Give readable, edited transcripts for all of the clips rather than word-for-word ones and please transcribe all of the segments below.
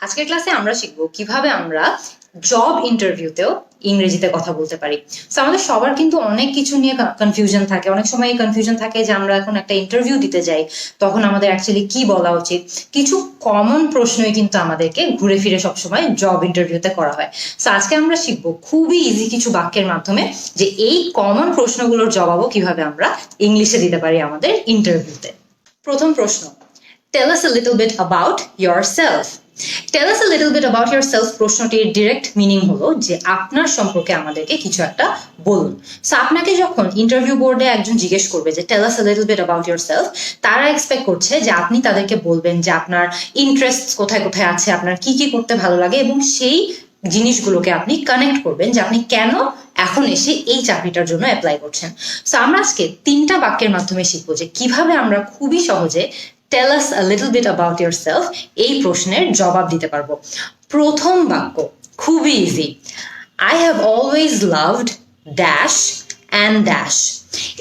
আজকের ক্লাসে আমরা শিখব কিভাবে আমরা জব ইন্টারভিউতেও ইংরেজিতে কথা বলতে পারি। সো আমাদের সবার কিন্তু অনেক কিছু নিয়ে কনফিউশন থাকে, অনেক সময় এই কনফিউশন থাকে যে আমরা এখন একটা ইন্টারভিউ দিতে যাই তখন আমাদের অ্যাকচুয়ালি কি বলা উচিত। কিছু কমন প্রশ্নই কিন্তু আমাদেরকে ঘুরে ফিরে সবসময় জব ইন্টারভিউতে করা হয়। সো আজকে আমরা শিখবো খুবই ইজি কিছু বাক্যের মাধ্যমে যে এই কমন প্রশ্নগুলোর জবাবও কিভাবে আমরা ইংলিশে দিতে পারি আমাদের ইন্টারভিউতে। প্রথম প্রশ্ন, tell us a little bit about yourself. Tell us a little bit about yourself প্রশ্নটির ডিরেক্ট মিনিং হলো যে আপনার সম্পর্কে আমাদেরকে কিছু একটা বলুন। সো আপনাকে যখন ইন্টারভিউ বোর্ডে একজন জিজ্ঞেস করবে যে tell us a little bit about yourself, তারা এক্সপেক্ট করছে যে আপনি তাদেরকে বলবেন যে আপনার ইন্টারেস্ট কোথায় কোথায় আছে, আপনার কি কি করতে ভালো লাগে, এবং সেই জিনিসগুলোকে আপনি কানেক্ট করবেন যে আপনি কেন এখন এসে এই চাকরিটার জন্য অ্যাপ্লাই করছেন। সো আমরা আজকে 3টা বাক্যের মাধ্যমে শিখবো যে কিভাবে আমরা খুবই সহজে tell us a little bit about yourself এই প্রশ্নের জবাব দিতে পারবো। প্রথম বাক্য খুবই easy, I have always loved dash and dash.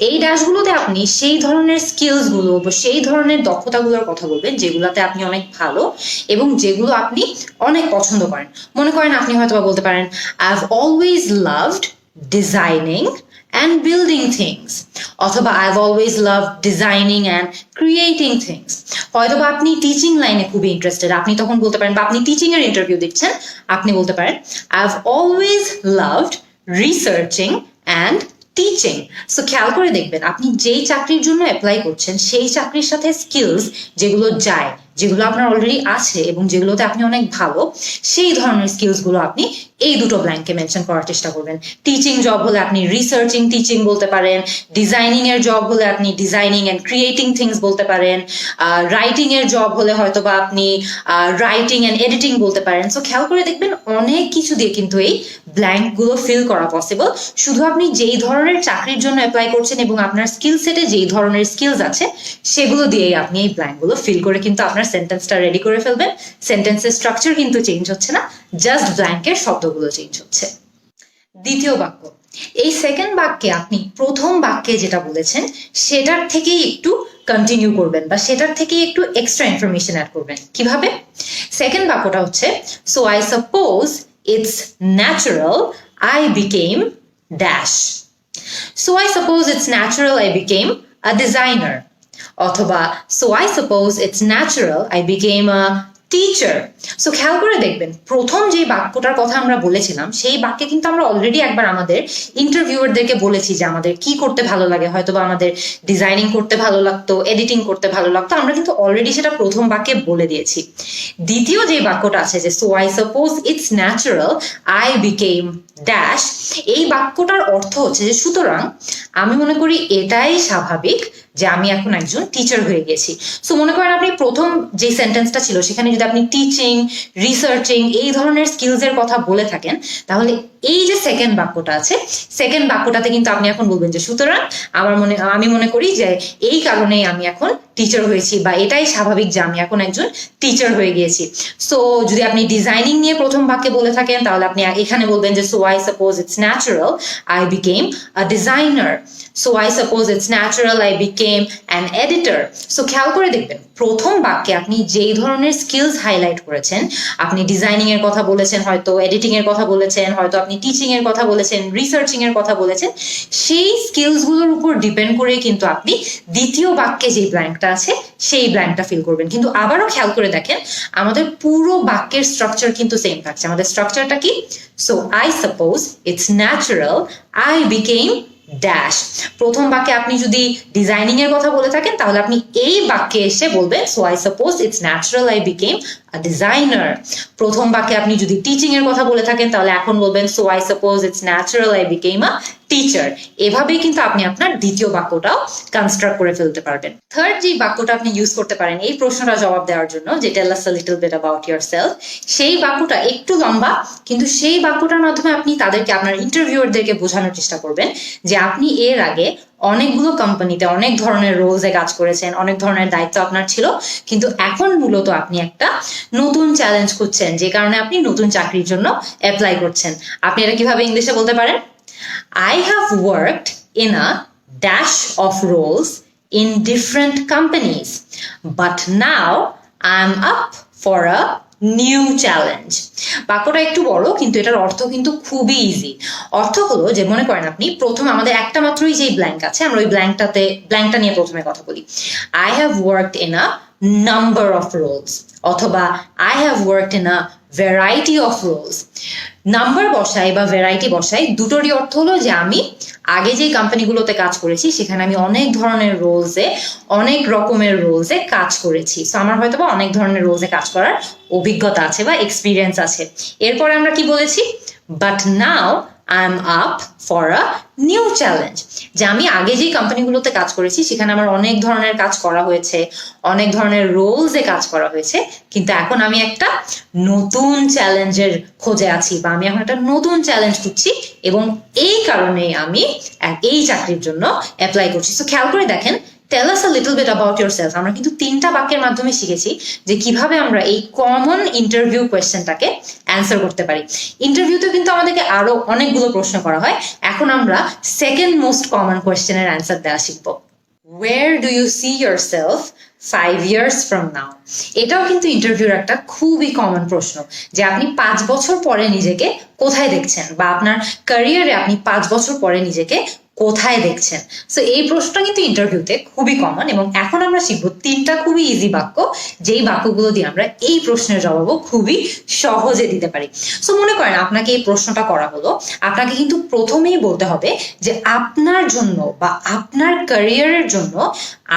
এই ড্যাশগুলোতে আপনি সেই ধরনের স্কিলস গুলো বা সেই ধরনের দক্ষতাগুলোর কথা বলবেন যেগুলোতে আপনি অনেক ভালো এবং যেগুলো আপনি অনেক পছন্দ করেন। মনে করেন আপনি হয়তো বলতে পারেন I have always loved designing and building things, অথবা I've always loved designing and creating things। হয়তো বা আপনি টিচিং লাইনে খুবই ইন্টারেস্টেড, আপনি তখন বলতে পারেন, বা আপনি টিচিং এর ইন্টারভিউ দিচ্ছেন, আপনি বলতে পারেন I've always loved researching and teaching. So খেয়াল করে দেখবেন আপনি যেই চাকরির জন্য অ্যাপ্লাই করছেন সেই চাকরির সাথে স্কিলস যেগুলো যায়, যেগুলো আপনার অলরেডি আছে এবং যেগুলোতে আপনি অনেক ভালো, সেই ধরনের স্কিলসগুলো আপনি এই দুটো ব্ল্যাঙ্কে মেনশন করার চেষ্টা করবেন। টিচিং জব হলে আপনি রিসার্চিং টিচিং বলতে পারেন, ডিজাইনিং এর জব হলে আপনি ডিজাইনিং অ্যান্ড ক্রিয়েটিং থিংস বলতে পারেন, রাইটিং এর জব হলে হয়তো বা আপনি রাইটিং অ্যান্ড এডিটিং বলতে পারেন। সো খেয়াল করে দেখবেন অনেক কিছু দিয়ে কিন্তু এই ব্ল্যাঙ্কগুলো ফিল করা পসিবল। শুধু আপনি যেই ধরনের চাকরির জন্য অ্যাপ্লাই করছেন এবং আপনার স্কিল সেটে যেই ধরনের স্কিলস আছে সেগুলো দিয়েই আপনি এই ব্ল্যাঙ্কগুলো ফিল করে কিন্তু আপনার সেন্টেন্সটা রেডি করে ফেলবেন। সেন্টেন্সের স্ট্রাকচার কিন্তু চেঞ্জ হচ্ছে না, জাস্ট ব্ল্যাঙ্কের শব্দগুলো চেঞ্জ হচ্ছে। দ্বিতীয় বাক্য, এই সেকেন্ড বাক্যে আপনি প্রথম বাক্যে যেটা বলেছেন সেটার থেকেই একটু কন্টিনিউ করবেন বা সেটার থেকেই একটু এক্সট্রা ইনফরমেশন অ্যাড করবেন। কিভাবে? সেকেন্ড বাক্যটা হচ্ছে so I suppose it's natural I became dash. So I suppose it's natural I became a designer, অথবা so I suppose it's natural I became a teacher. So খেয়াল করে দেখবেন প্রথম যে বাক্যটার কথা আমরা বলেছিলাম সেই বাক্যে কিন্তু আমরা অলরেডি একবার আমাদের ইন্টারভিউয়ারদেরকে বলেছি যে আমাদের কি করতে ভালো লাগে, হয়তো বা আমাদের ডিজাইনিং করতে ভালো লাগতো, এডিটিং করতে ভালো লাগতো, আমরা কিন্তু অলরেডি সেটা প্রথম বাক্যে বলে দিয়েছি। দ্বিতীয় যে বাক্যটা আছে যে so I suppose it's natural I became dash, এই বাক্যটার অর্থ হচ্ছে যে সুতরাং আমি মনে করি এটাই স্বাভাবিক যে আমি এখন একজন টিচার হয়ে গেছি। সো মনে করেন আপনি প্রথম যে সেন্টেন্সটা ছিল সেখানে যদি আপনি টিচিং, রিসার্চিং এই ধরনের স্কিলস এর কথা বলে থাকেন, তাহলে এই যে সেকেন্ড বাক্যটা আছে সেকেন্ড বাক্যটাতে কিন্তু আপনি এখন বলবেন যে সুতরাং আমি মনে করি যে এই কারণেই আমি এখন টিচার হয়েছি, বা এটাই স্বাভাবিক যে আমি এখন একজন টিচার হয়ে গিয়েছি। সো যদি আপনি ডিজাইনিং নিয়ে প্রথম বাক্যে বলে থাকেন তাহলে আপনি এখানে বলবেন যে so I suppose it's natural I became a designer, so I suppose it's natural I became an editor. So খেয়াল করে দেখবেন প্রথম বাক্যে আপনি যেই ধরনের স্কিলস হাইলাইট করেছেন, আপনি ডিজাইনিং এর কথা বলেছেন, হয়তো এডিটিং এর কথা বলেছেন, হয়তো আপনি টিচিং এর কথা বলেছেন, রিসার্চিং এর কথা বলেছেন, সেই স্কিলস গুলোর উপর ডিপেন্ড করে কিন্তু আপনি দ্বিতীয় বাক্যে যে ব্ল্যাঙ্কটা আছে সেই ব্ল্যাঙ্কটা ফিল করবেন। কিন্তু আবারও খেয়াল করে দেখেন আমাদের পুরো বাক্যের স্ট্রাকচার কিন্তু সেম থাকছে। আমাদের স্ট্রাকচারটা কি? So I suppose it's natural I became dash. প্রথম বাক্যে আপনি যদি ডিজাইনিং এর কথা বলে থাকেন তাহলে আপনি এই বাক্যে এসে বলবেন so I suppose it's natural I became a designer. প্রথম বাক্যে আপনি যদি টিচিং এর কথা বলে থাকেন তাহলে এখন বলবেন so I suppose it's natural I became a teacher. এভাবেই কিন্তু আপনি আপনার দ্বিতীয় বাক্যটাও কনস্ট্রাক্ট করে ফেলতে পারবেন। থার্ড যে বাক্যটা আপনি ইউজ করতে পারেন এই প্রশ্নটা জবাব দেওয়ার জন্য, যে tell us a little bit about yourself, সেই বাক্যটা একটু লম্বা, কিন্তু সেই বাক্যটার মাধ্যমে আপনি তাদেরকে, আপনার ইন্টারভিউয়ারদেরকে বোঝানোর চেষ্টা করবেন যে আপনি এর আগে অনেকগুলো কোম্পানিতে অনেক ধরনের রোলসে কাজ করেছেন, অনেক ধরনের দায়িত্ব আপনার ছিল, কিন্তু এখন মূলত আপনি একটা নতুন চ্যালেঞ্জ খুঁজছেন যে কারণে আপনি নতুন চাকরির জন্য অ্যাপ্লাই করছেন। আপনি এটা কিভাবে ইংলিশে বলতে পারেন? I have worked in a dash of roles in different companies, but now I'm up for a new challenge. বাক্যটা একটু বড়, কিন্তু এটার অর্থ কিন্তু খুবই ইজি। অর্থ হলো যে, মনে করেন আপনি প্রথমে আমাদের একটা মাত্রই যে ব্ল্যাঙ্ক আছে, আমরা ওই ব্ল্যাঙ্কটা নিয়ে প্রথমে কথা বলি। I have worked in a number of roles, অথবা I have worked in a variety of roles. Number বসাই বা ভ্যারাইটি বসাই, দুটোরই অর্থ হলো যে আমি আগে যে কোম্পানিগুলোতে কাজ করেছি সেখানে আমি অনেক ধরনের রোলসে, অনেক রকমের রোলসে কাজ করেছি। সো আমার হয়তো বা অনেক ধরনের রোলসে কাজ করার অভিজ্ঞতা আছে বা এক্সপিরিয়েন্স আছে। এরপরে আমরা কি বলেছি? But now I am up for a new challenge. যে আমি আগে যে কোম্পানিগুলোতে কাজ করেছি সেখানে আমার অনেক ধরনের কাজ করা হয়েছে, অনেক ধরনের রোলসে কাজ করা হয়েছে, কিন্তু এখন আমি একটা নতুন চ্যালেঞ্জের খোঁজে আছি, বা আমি এখন একটা নতুন চ্যালেঞ্জ খুঁজছি, এবং এই কারণেই আমি এই চাকরির জন্য অ্যাপ্লাই করছি। তো খেয়াল করে দেখেন, tell us a little bit about yourself. আমরা কিন্তু 3টা বাক্যের মাধ্যমে শিখেছি যে কিভাবে আমরা এই কমন ইন্টারভিউ কোয়েশ্চেনটাকে অ্যান্সার করতে পারি। ইন্টারভিউতে কিন্তু আমাদেরকে আরো অনেকগুলো প্রশ্ন করা হয়। এখন আমরা সেকেন্ড মোস্ট কমন কোয়েশ্চেনের অ্যান্সার দেওয়া শিখবো। Where do you see yourself 5 years from now? এটাও কিন্তু ইন্টারভিউর একটা খুবই কমন প্রশ্ন, যে আপনি 5 বছর পরে নিজেকে কোথায় দেখছেন, বা আপনার ক্যারিয়ারে আপনি 5 বছর পরে নিজেকে কোথায় দেখছেন। সো এই প্রশ্নটা কিন্তু ইন্টারভিউতে খুবই কমন, এবং এখন আমরা শিখবো 3টা খুবই ইজি বাক্য, যেই বাক্যগুলো দিয়ে আমরা এই প্রশ্নের জবাবও খুবই সহজে দিতে পারি। সো মনে করেন আপনাকে এই প্রশ্নটা করা হলো, আপনাকে কিন্তু প্রথমেই বলতে হবে যে আপনার জন্য বা আপনার ক্যারিয়ারের জন্য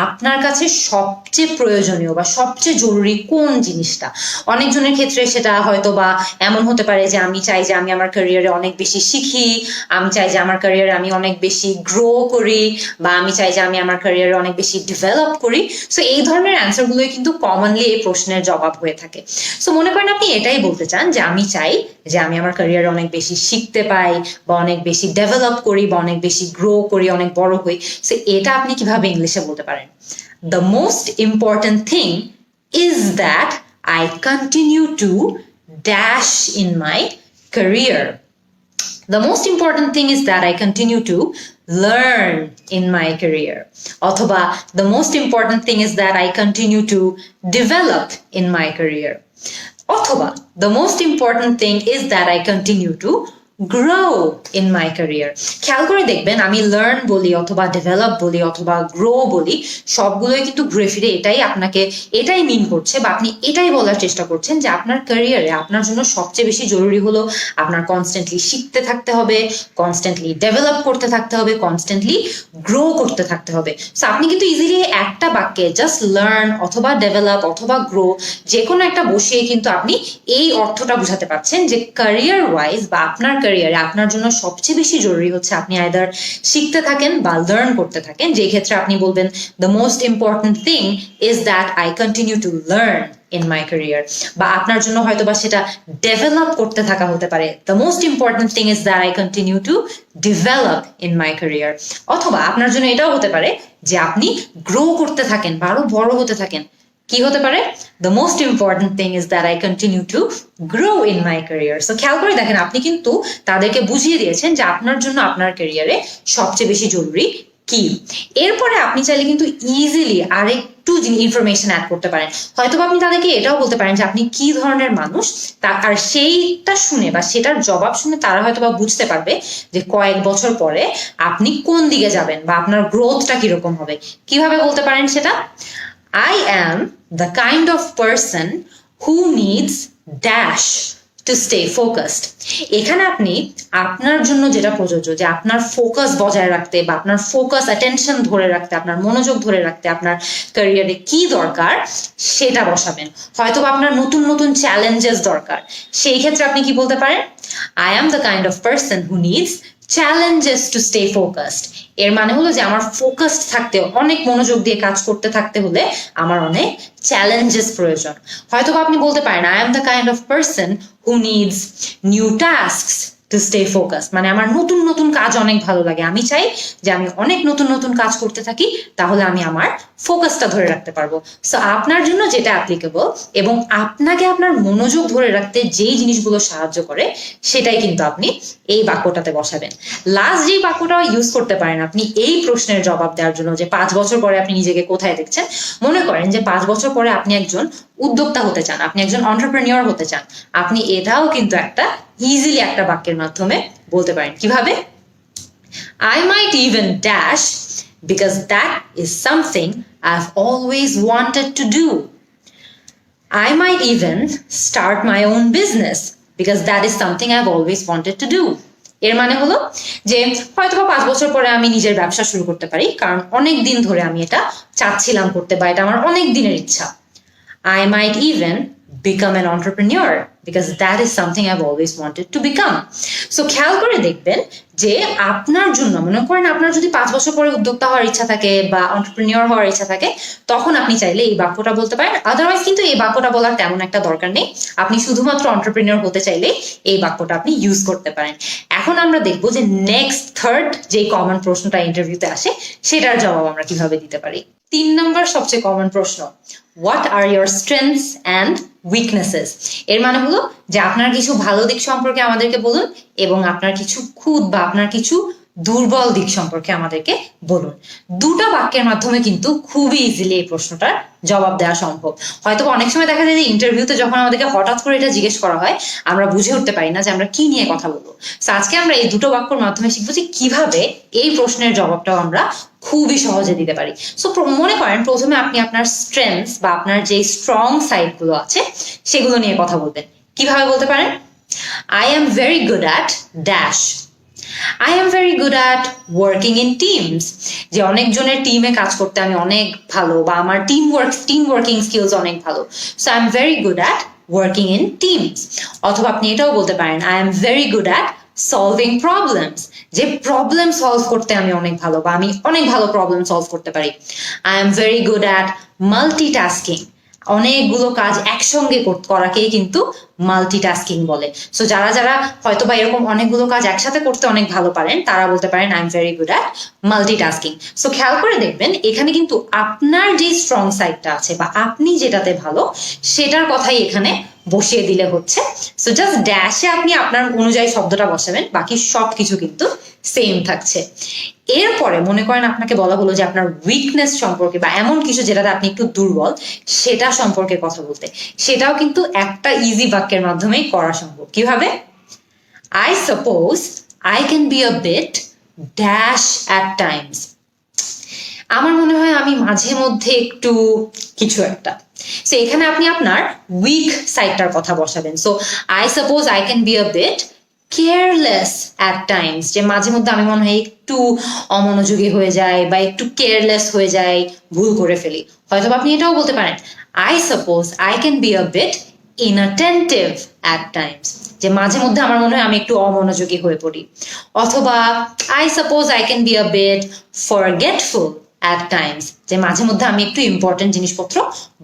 আপনার কাছে সবচেয়ে প্রয়োজনীয় বা সবচেয়ে জরুরি কোন জিনিসটা। অনেকজনের ক্ষেত্রে সেটা হয়তো বা এমন হতে পারে যে আমি চাই যে আমি আমার ক্যারিয়ারে অনেক বেশি শিখি, আমি চাই যে আমার ক্যারিয়ারে আমি অনেক বেশি গ্রো করি, বা আমি চাই যে আমি আমার ক্যারিয়ারে অনেক বেশি ডেভেলপ করি। সো এই ধরনের অ্যান্সারগুলোই কিন্তু কমনলি এই প্রশ্নের জবাব হয়ে থাকে। সো মনে করেন আপনি এটাই বলতে চান যে আমি চাই যে আমি আমার ক্যারিয়ারে অনেক বেশি শিখতে পাই, বা অনেক বেশি ডেভেলপ করি, বা অনেক বেশি গ্রো করি, অনেক বড় হই। সো এটা আপনি কিভাবে ইংলিশে বলতে পারেন? The most important thing is that I continue to dash in my career. The most important thing is that I continue to learn in my career. অথবা the most important thing is that I continue to develop in my career. অথবা the most important thing is that I continue to grow in my career. খেয়াল করে দেখবেন, আমি learn বলি অথবা develop বলি অথবা গ্রো বলি, সবগুলোই কিন্তু ঘুরে ফিরে এটাই মিন করছে, বা আপনি এটাই বলার চেষ্টা করছেন যে আপনার ক্যারিয়ারে আপনার জন্য সবচেয়ে বেশি জরুরি হলো আপনার কনস্ট্যান্টলি শিখতে থাকতে হবে, কনস্ট্যান্টলি ডেভেলপ করতে থাকতে হবে, কনস্ট্যান্টলি গ্রো করতে থাকতে হবে। সো আপনি কিন্তু ইজিলি একটা বাক্যে জাস্ট লার্ন অথবা ডেভেলপ অথবা গ্রো যে কোনো একটা বসিয়ে কিন্তু আপনি এই অর্থটা বোঝাতে পারছেন যে ক্যারিয়ার ওয়াইজ বা আপনার ক্যারিয়ারে আপনার জন্য সবচেয়ে বেশি জরুরি হচ্ছে আপনি আইদার শিখতে থাকেন বা লার্ন করতে থাকেন, যে ক্ষেত্রে আপনি বলবেন the most important thing is that I continue to learn in my career, বা আপনার জন্য হয়তো বা সেটা ডেভেলপ করতে থাকা হতে পারে, the most important thing is that I continue to develop in my career। অথবা আপনার জন্য এটাও হতে পারে যে আপনি গ্রো করতে থাকেন বা আরো বড় হতে থাকেন। কি হতে পারে? the most important thing is that I continue to grow in my career। So খেয়াল করে দেখেন, আপনি কিন্তু তাদেরকে বুঝিয়ে দিয়েছেন যে আপনার জন্য আপনার ক্যারিয়ারে সবচেয়ে বেশি জরুরি কি। এরপরে আপনি চাইলে কিন্তু ইজিলি আরেকটু ইনফরমেশন অ্যাড করতে পারেন। হয়তো আপনি তাদেরকে এটাও বলতে পারেন যে আপনি কি ধরনের মানুষ, আর সেইটা শুনে বা সেটার জবাব শুনে তারা হয়তো বা বুঝতে পারবে যে কয়েক বছর পরে আপনি কোন দিকে যাবেন বা আপনার গ্রোথটা কিরকম হবে। কিভাবে বলতে পারেন সেটা? I am the kind of person who needs dash to stay focused। এখানে আপনি আপনার জন্য যেটা প্রযোজ্য, যে আপনার ফোকাস বজায় রাখতে বা আপনার ফোকাস অ্যাটেনশন ধরে রাখতে, আপনার মনোযোগ ধরে রাখতে আপনার ক্যারিয়ারে কি দরকার সেটা বসাবেন। হয়তো আপনার নতুন নতুন চ্যালেঞ্জেস দরকার, সেই ক্ষেত্রে আপনি কি বলতে পারেন? I am the kind of person who needs challenges to stay focused। এর মানে হলো যে আমার ফোকাসড থাকতে, অনেক মনোযোগ দিয়ে কাজ করতে থাকতে হলে আমার অনেক চ্যালেঞ্জেস প্রয়োজন। হয়তো আপনি বলতে পারেন I am the kind of person who needs new tasks to stay focused। মানে আমার নতুন নতুন কাজ অনেক ভালো লাগে, আমি চাই যে আমি অনেক নতুন নতুন কাজ করতে থাকি, তাহলে আমি আমার ফোকাসটা ধরে রাখতে পারবো। সো আপনার জন্য যেটা অ্যাপ্লিকেবল এবং আপনাকে আপনার মনোযোগ ধরে রাখতে যেই জিনিসগুলো সাহায্য করে, সেটাই কিন্তু আপনি এই বাক্যটাতে বসাবেন। লাস্ট যেই বাক্যটা ইউজ করতে পারেন আপনি এই প্রশ্নের জবাব দেওয়ার জন্য, যে 5 বছর পরে আপনি নিজেকে কোথায় দেখছেন। মনে করেন যে 5 বছর পরে আপনি একজন উদ্যোক্তা হতে চান, আপনি একজন এন্টারপ্রেনিউর হতে চান, আপনি এটাও কিন্তু একটা ইজিলি একটা বাক্যের মাধ্যমে বলতে পারেন। কিভাবে? I might even dash because that is something I've always wanted to do. I might even start my own business because that is something I've always wanted to do. এর মানে হলো যে হয়তো বা 5 বছর পরে আমি নিজের ব্যবসা শুরু করতে পারি, কারণ অনেক দিন ধরে আমি এটা চাচ্ছিলাম করতে, বা এটা আমার অনেক দিনের ইচ্ছা। I might even become an entrepreneur because that is something I've always wanted to become. So খেয়াল করে দেখবেন যে আপনার জন্য, মনে করেন আপনার যদি 5 বছর পরে উদ্যোক্তা হওয়ার ইচ্ছা থাকে বা এন্টারপ্রেনিউর হওয়ার ইচ্ছা থাকে, তখন আপনি চাইলে এই বাক্যটা বলতে পারেন। আদারওয়াইজ কিন্তু এই বাক্যটা বলার তেমন একটা দরকার নেই, আপনি শুধুমাত্র এন্টারপ্রেনিউর হতে চাইলে এই বাক্যটা আপনি ইউজ করতে পারেন। এখন আমরা দেখবো যে নেক্সট থার্ড যে কমন প্রশ্নটা ইন্টারভিউতে আসে সেটার জবাব আমরা কিভাবে দিতে পারি। 3 নম্বর সবচেয়ে কমন প্রশ্ন, what are your strengths and weaknesses. এর মানে হলো যে আপনার কিছু ভালো দিক সম্পর্কে আমাদেরকে বলুন এবং আপনার কিছু খুঁত বা আপনার কিছু দুর্বল দিক সম্পর্কে আমাদেরকে বলুন। দুটো বাক্যের মাধ্যমে কিন্তু খুবই ইজিলি এই প্রশ্নটার জবাব দেওয়া সম্ভব। হয়তো অনেক সময় দেখা যায় যে ইন্টারভিউতে যখন আমাদেরকে হঠাৎ করে এটা জিজ্ঞেস করা হয়, আমরা বুঝে উঠতে পারি না যে আমরা কি নিয়ে কথা বলবো। তো আজকে আমরা এই দুটো বাক্যের মাধ্যমে শিখবো যে কিভাবে এই প্রশ্নের জবাবটাও আমরা খুবই সহজে দিতে পারি। সো মনে করেন প্রথমে আপনি আপনার স্ট্রেংথস বা আপনার যে স্ট্রং সাইড গুলো আছে সেগুলো নিয়ে কথা বলবেন। কিভাবে বলতে পারেন? I am very good at dash. I am very good at working in teams. যে অনেকজনের টিমে কাজ করতে আমি অনেক ভালো, বা আমার টিম ওয়ার্কিং স্কিলস অনেক ভালো। So I am very good at working in teams. অথবা আপনি এটাও বলতে পারেন, I am very good at solving problems. যে প্রবলেম সলভ করতে আমি অনেক ভালো, বা আমি অনেক ভালো প্রবলেম সলভ করতে পারি। I am very good at multitasking. অনেকগুলো কাজ একসঙ্গে করাকেই কিন্তু মাল্টিটাস্কিং বলে। সো যারা যারা হয়তো বা এরকম অনেকগুলো কাজ একসাথে করতে অনেক ভালো পারেন, তারা বলতে পারেন I am very good at multitasking. So খেয়াল করে দেখবেন এখানে কিন্তু আপনার যে স্ট্রং সাইডটা আছে বা আপনি যেটাতে ভালো সেটার কথাই এখানে বসিয়ে দিলে হচ্ছে। সো জাস্ট ড্যাশে আপনি আপনার অনুযায়ী শব্দটা বসাবেন, বাকি সব কিছু কিন্তু সেম থাকছে। এরপরে মনে করেন আপনাকে বলা হলো যে আপনার উইকনেস সম্পর্কে বা এমন কিছু যেটাতে আপনি একটু দুর্বল সেটা সম্পর্কে কথা বলতে, সেটাও কিন্তু একটা ইজি বাক্যের মাধ্যমেই করা সম্ভব। কিভাবে? I suppose I can be a bit dash at times. আমার মনে হয় আমি মাঝে মধ্যে একটু কিছু একটা। সো এখানে আপনি আপনার উইক সাইডটার কথা বসাবেন। So I suppose I can be a bit careless at times, যে মাঝে মধ্যে আমি মনে হয় একটু অমনোযোগী হয়ে যায় বা একটু কেয়ারলেস হয়ে যায়, ভুল করে ফেলি। হয়তো আপনি এটাও বলতে পারেন, I suppose I can be a bit inattentive at times, যে মাঝে মধ্যে আমার মনে হয় আমি একটু অমনোযোগী হয়ে পড়ি। অথবা I suppose I can be a bit forgetful at times, যে মাঝে মধ্যে আমি একটু ইম্পর্টেন্ট জিনিসপত্র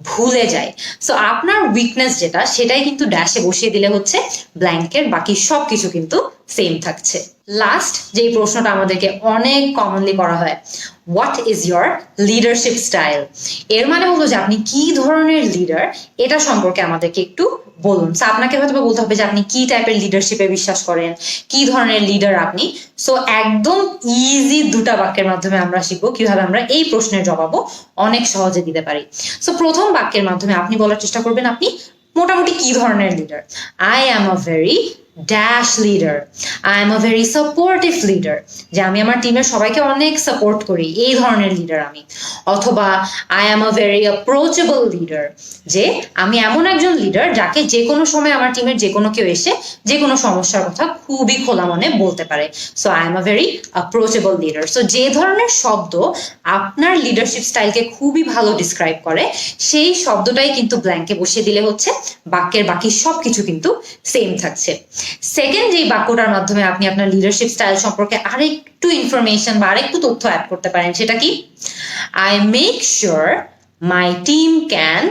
ভুলে যাই। সো আপনার উইকনেস যেটা সেটাই কিন্তু ড্যাশে বসিয়ে দিলে হচ্ছে ব্ল্যাঙ্কের বাকি সবকিছু কিন্তু সেম থাকছে। লাস্ট যেই প্রশ্নটা আমাদেরকে অনেক কমনলি করা হয়, what is your leadership style. এর মানে হলো যে আপনি কি ধরনের লিডার এটা সম্পর্কে আমাদেরকে একটু বলুন। সো আপনাকে হয়তো বলতে হবে যে আপনি কি টাইপের লিডারশিপে বিশ্বাস করেন, কি ধরনের লিডার আপনি। সো একদম ইজি দুটা বাক্যের মাধ্যমে আমরা শিখবো কিভাবে আমরা এই প্রশ্নের জবাবও অনেক সহজে দিতে পারি। সো প্রথম বাক্যের মাধ্যমে আপনি বলার চেষ্টা করবেন আপনি মোটামুটি কি ধরনের leader. I am a very dash leader, I am a very supportive leader, যে আমি আমার টিমের সবাইকে অনেক সাপোর্ট করি, এই ধরনের লিডার আমি। অথবা I am a very approachable leader, যে আমি এমন একজন লিডার যাকে যে কোনো সময় আমার টিমের যে কোনো কেউ এসে যে কোনো সমস্যার কথা খুবই খোলা মনে বলতে পারে। So I am a very approachable leader. So যে ধরনের শব্দ আপনার লিডারশিপ স্টাইলকে খুবই ভালো ডিসক্রাইব করে সেই শব্দটাই কিন্তু ব্ল্যাঙ্কে বসিয়ে দিলে হচ্ছে বাক্যের বাকি সবকিছু কিন্তু সেম থাকছে। সেকেন্ড যে বাক্যটার মাধ্যমে আপনি আপনার লিডারশিপ স্টাইল সম্পর্কে আরেকটু ইনফরমেশন বা আরেকটু তথ্য অ্যাড করতে পারেন, সেটা কি? I make sure my team can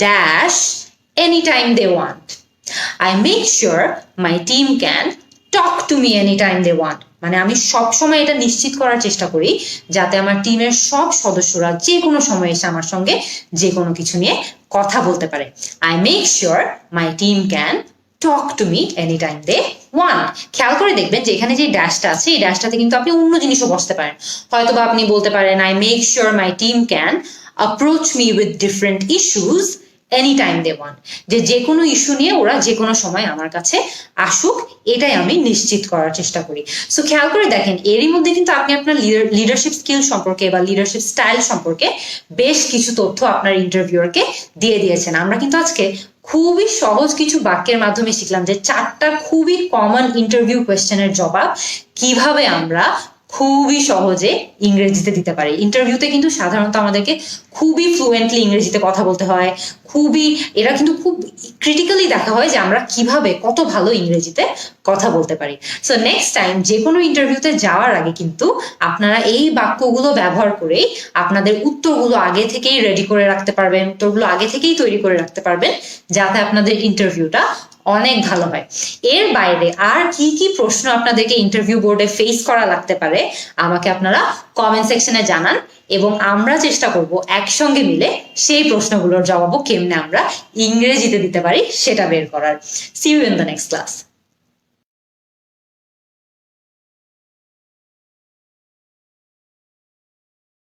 dash any time they want. I make sure my team can talk to me any time they want. মানে আমি সবসময় এটা নিশ্চিত করার চেষ্টা করি যাতে আমার টিমের সব সদস্যরা যে কোনো সময় এসে আমার সঙ্গে যে কোনো কিছু নিয়ে কথা বলতে পারে। I make sure my team can talk to me any time they want. খেয়াল করে দেখবেন যে এখানে যে ড্যাশটা আছে এই ড্যাশটাতে কিন্তু আপনি অন্য জিনিসও বসতে পারেন। হয়তোবা আপনি বলতে পারেন I make sure my team can approach me with different issues any time they want, যে কোনো ইস্যু নিয়ে ওরা যে কোনো সময় আমার কাছে আসুক, এটাই আমি নিশ্চিত করার চেষ্টা করি। সো খেয়াল করে দেখেন, এরই মধ্যে কিন্তু আপনি আপনার লিডারশিপ স্কিল সম্পর্কে বা লিডারশিপ স্টাইল সম্পর্কে বেশ কিছু তথ্য আপনার ইন্টারভিউয়ারকে দিয়ে দিয়েছেন। আমরা কিন্তু আজকে খুবই সহজ কিছু বাক্যের মাধ্যমে শিখলাম যে 4টা খুবই কমন ইন্টারভিউ কোয়েশ্চেনের জবাব কিভাবে আমরা খুবই সহজে ইংরেজিতে দিতে পারি। ইন্টারভিউতে কিন্তু সাধারণত আমাদেরকে খুবই ফ্লুয়েন্টলি ইংরেজিতে কথা বলতে হয়, এরা কিন্তু খুব ক্রিটিক্যালি দেখা হয় যে আমরা কিভাবে কত ভালো ইংরেজিতে কথা বলতে পারি। সো নেক্সট টাইম যে কোনো ইন্টারভিউতে যাওয়ার আগে কিন্তু আপনারা এই বাক্যগুলো ব্যবহার করেই আপনাদের উত্তরগুলো আগে থেকেই রেডি করে রাখতে পারবেন, উত্তরগুলো আগে থেকেই তৈরি করে রাখতে পারবেন, যাতে আপনাদের ইন্টারভিউটা অনেক ভালো হয়। এর বাইরে আর কি কি প্রশ্ন আপনাদেরকে ইন্টারভিউ বোর্ডে ফেস করা লাগতে পারে আমাকে আপনারা কমেন্ট সেকশনে জানান, এবং আমরা চেষ্টা করব একসঙ্গে মিলে সেই প্রশ্নগুলোর জবাবও কেমনে আমরা ইংরেজিতে দিতে পারি সেটা বের করার। See you in the next class.